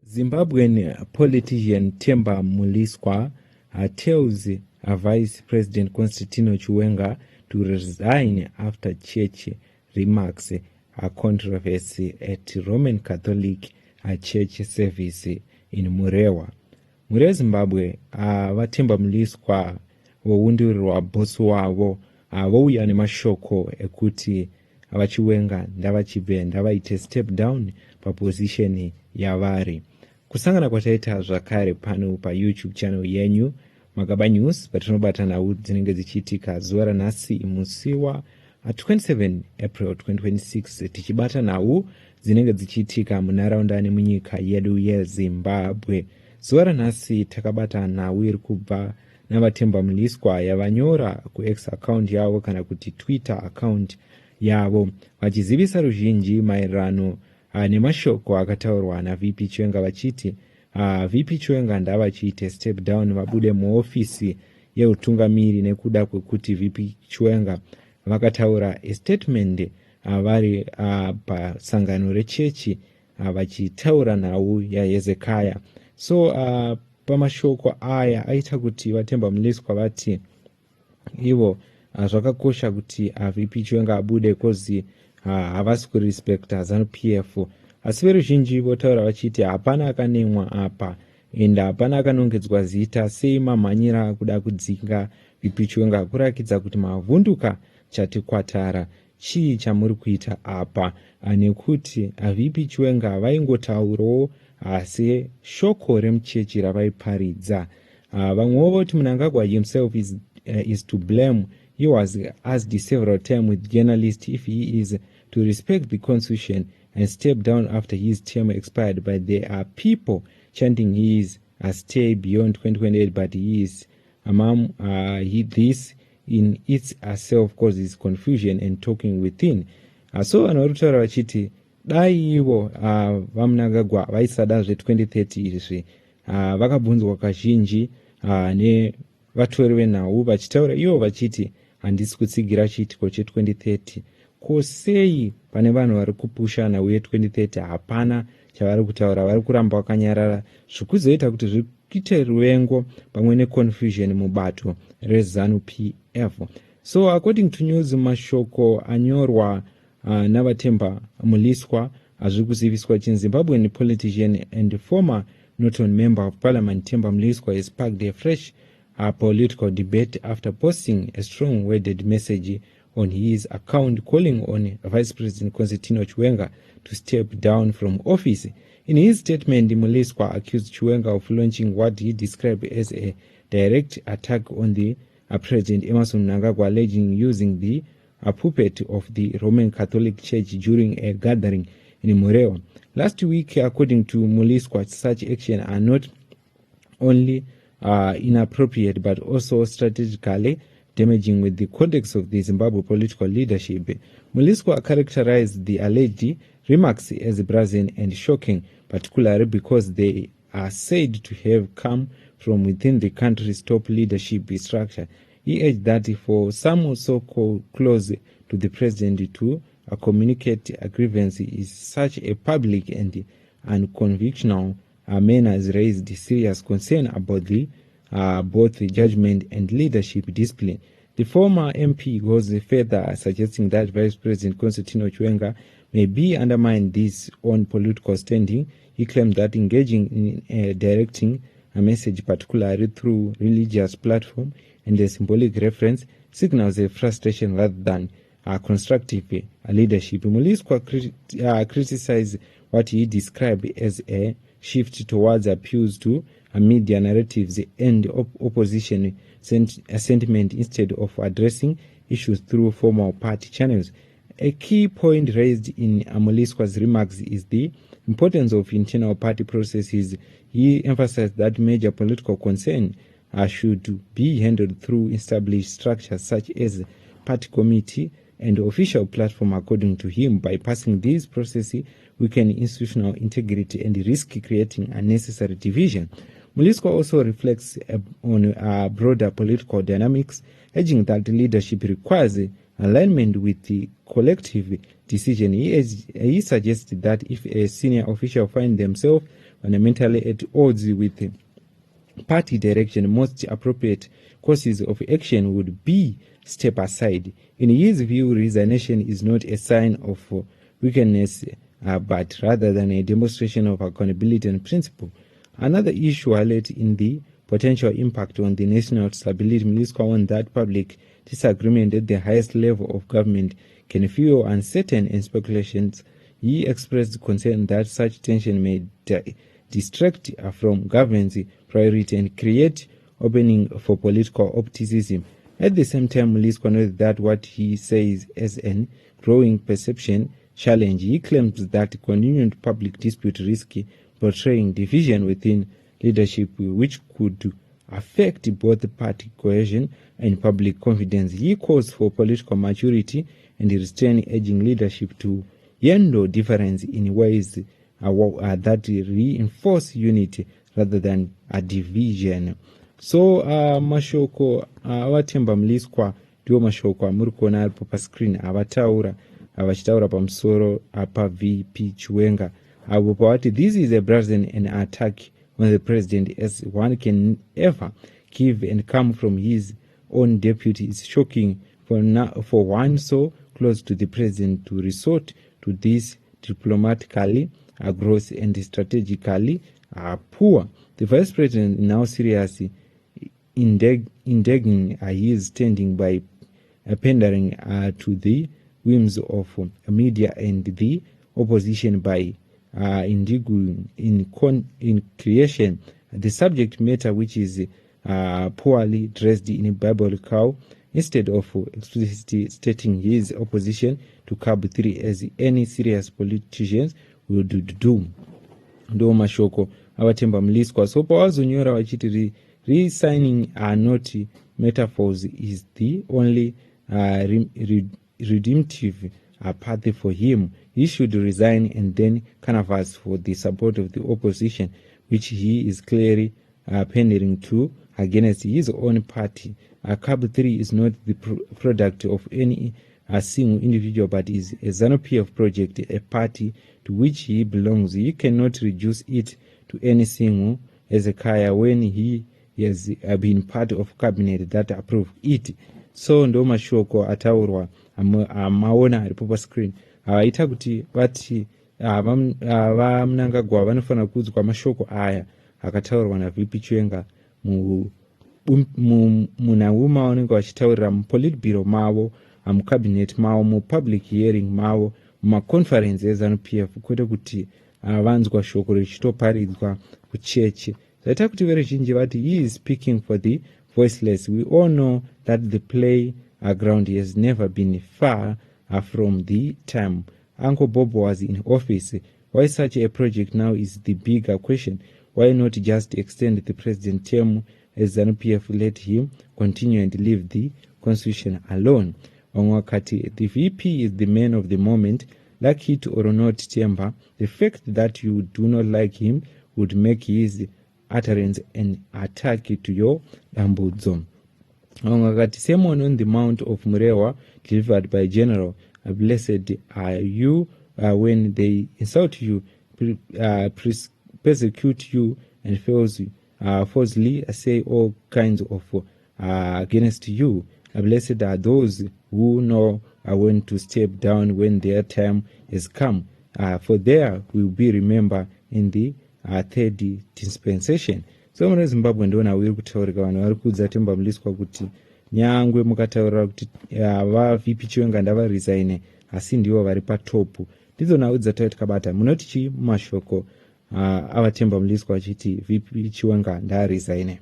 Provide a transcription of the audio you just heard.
Zimbabwean politician Themba Muliswa tells Vice President Constantino Chiwenga to resign after church remarks a controversy at Roman Catholic church service in Murewa. Zimbabwe vathemba Muliswa voundurirwa bhosi wavo vouya nemashoko ekuti vachiwenga ndavachibve ndavaite step down paposition yavari. Kusangana kwataita zvakare pano paYouTube channel yenyu Magaba News patinobata nhau dzinenge dzichiitika zuva ranhasi musi wa 27 April 2026 tichibata nhau dzinenge dzichiitika munharaunda nemunyika yedu yeZimbabwe. Zuva ranhasi takabata nhau iri kubva navathemba Muliswa yavanyora kuX account yavo kana kuti Twitter account yavo vachizivisa ruzhinji maererano nemashoko akataurwa naVP Chiwenga vachiti VP Chiwenga ndavachiite step down vabude muofisi yeutungamiri nekuda kwekuti VP Chiwenga vakataura statement vari pasangano rechechi vachitaura nhau yaHezekaya. So pamashoko aya aita kuti vathemba Muliswa vati ivo zvakakosha kuti VP Chiwenga abude kozi havasi kurespekta ZANU-PF, asi veruzhinji votaura vachiti hapana akanemwa apa enda hapana akanongedzwa zita sei mamhanyira kuda kudzinga VP Chiwenga kurakidza kuti mavhunduka chatikwatara chii chamuri kuita apa, nekuti VP Chiwenga vaingotaurawo seshoko remuchechi ravaiparidza. Vamwewo voti Mnangagwa himself is to blame. He was asked several times with journalists if he is to respect the constitution and step down after his term expired, but there are people chanting he is a stay beyond 2028, but he is among this in itself causes confusion and talking within. So anotaura vachiti dai ivo vaMnangagwa vaisada zve2030 izvi vakabvunzwa kazhinji nevatori venhau vachitaura ivo vachiti handisi kutsigira chiitiko che2030. Kosei pane vanhu vari kupusha nhau ye2030 hapana chavari kutaura, vari kuramba vakanyarara zvikuzoita kuti zviite ruvengo pamwe neconfusion mubato reZANU-PF. So according to news, mashoko anyorwa navathemba Muliswa hazviri kuziviswa chinhu. Zimbabwean politician and former Norton member of parliament Themba Muliswa has sparked a fresh political debate after posting a strong-worded message on his account calling on Vice President Constantino Chiwenga to step down from office. In his statement, Muliswa accused Chiwenga of launching what he described as a direct attack on the President Emmerson Mnangagwa, alleging using the puppet of the Roman Catholic Church during a gathering in Murewa. Last week, according to Muliswa, such action are not only inappropriate but also strategically damaging with the context of the Zimbabwe political leadership. Muliswa characterized the alleged remarks as brazen and shocking, particularly because they are said to have come from within the country's top leadership structure. He urged that for some so-called close to the president to communicate a grievance is such a public and unconventional manner has raised serious concern about the both the judgment and leadership discipline. The former MP goes further, suggesting that Vice President Constantino Chiwenga may be undermined his own political standing. He claimed that engaging in directing a message, particularly through religious platform and a symbolic reference, signals a frustration rather than constructive leadership. Muliswa criticized what he described as a shift towards appeals to media narratives and opposition sentiment instead of addressing issues through formal party channels. A key point raised in Muliswa's remarks is the importance of internal party processes. He emphasized that major political concern should be handled through established structures such as party committee and official platform. According to him, bypassing these processes weaken institutional integrity and risk creating unnecessary division. Muliswa also reflects on broader political dynamics, urging that leadership requires alignment with the collective decision. He suggested that if a senior official finds themselves fundamentally at odds with party direction, most appropriate courses of action would be step aside. In his view, resignation is not a sign of weakness, but rather than a demonstration of accountability and principle. Another issue highlighted in the potential impact on the national stability, Mliswa warned that public disagreement at the highest level of government can fuel uncertainty and speculations. He expressed concern that such tension may distract from government's priority and create opening for political optimism. At the same time, Mliswa noted that what he says as an growing perception challenge. He claims that continued public dispute risk portraying division within leadership, which could affect both party cohesion and public confidence. He calls for political maturity and restraint, urging leadership to handle difference in ways that reinforce unity rather than a division. So mashoko avatemba Mliswa ndiwo mashoko amuri kuona aripo pascreen vachitaura pamusoro paVP Chiwenga avo pavati this is a brazen and attack on the president as one can ever give and come from his own deputy. It's shocking for one so close to the president to resort to this diplomatically gross and strategically poor. The vice president now seriously indignant he is standing by pandering to the whims of media and the opposition by indicating in creation the subject matter which is poorly dressed in a biblical instead of explicitly stating his opposition to CAB 3 as any serious politicians would do. Ndo mashoko avatemba Mliswa. So pawazonyora vachiti re-signing are not metaphors is the only redemptive path for him. He should resign and then canvass for the support of the opposition, which he is clearly pandering to against his own party. CAB 3 is not the product of any single individual, but is a ZANU-PF project, a party to which he belongs. He cannot reduce it to any single Hezekiah when he has been part of cabinet that approved it. So ndo mashoko ataurwa amaona aripo pascreen aita kuti vati vaMnangagwa vanofana kuudzwa mashoko aya akataurwa naVP Chiwenga munhau mavanenge vachitaurira mupolitburo mavo, mucabinet mavo, mupublic hearing mavo, mumaconference eZANU-PF, kwete kuti vanzwa shoko richitoparidzwa kuchechi. Zvaita kuti veruzhinji vati he is speaking for the voiceless. We all know that the playground has never been far from the time Uncle Bob was in office. Why such a project now is the bigger question. Why not just extend the president term as ZANU-PF let him continue and leave the constitution alone? Onwakati, the VP is the man of the moment. Like it or not, Temba, the fact that you do not like him would make his utterance an attack to your Dambudzo. Onwakati, sermon on the Mount of Murewa delivered by General, blessed are you when they insult you, persecute you, and falsely say all kinds of against you. Blessed are those who know when to step down when their time has come, for there will be remembered in the third dispensation. So muna Zimbabwe ndona wiri kutaurika vanhu vari kuudza Temba Mliswa kuti nyangwe mukataurira kuti vaVP Chiwenga ndavaresign asi ndivo vari patopu. Ndidzo nhau dzatauya tikabata. Munoti chii mumashoko avaTemba Mliswa achiti VP Chiwenga ndaaresign?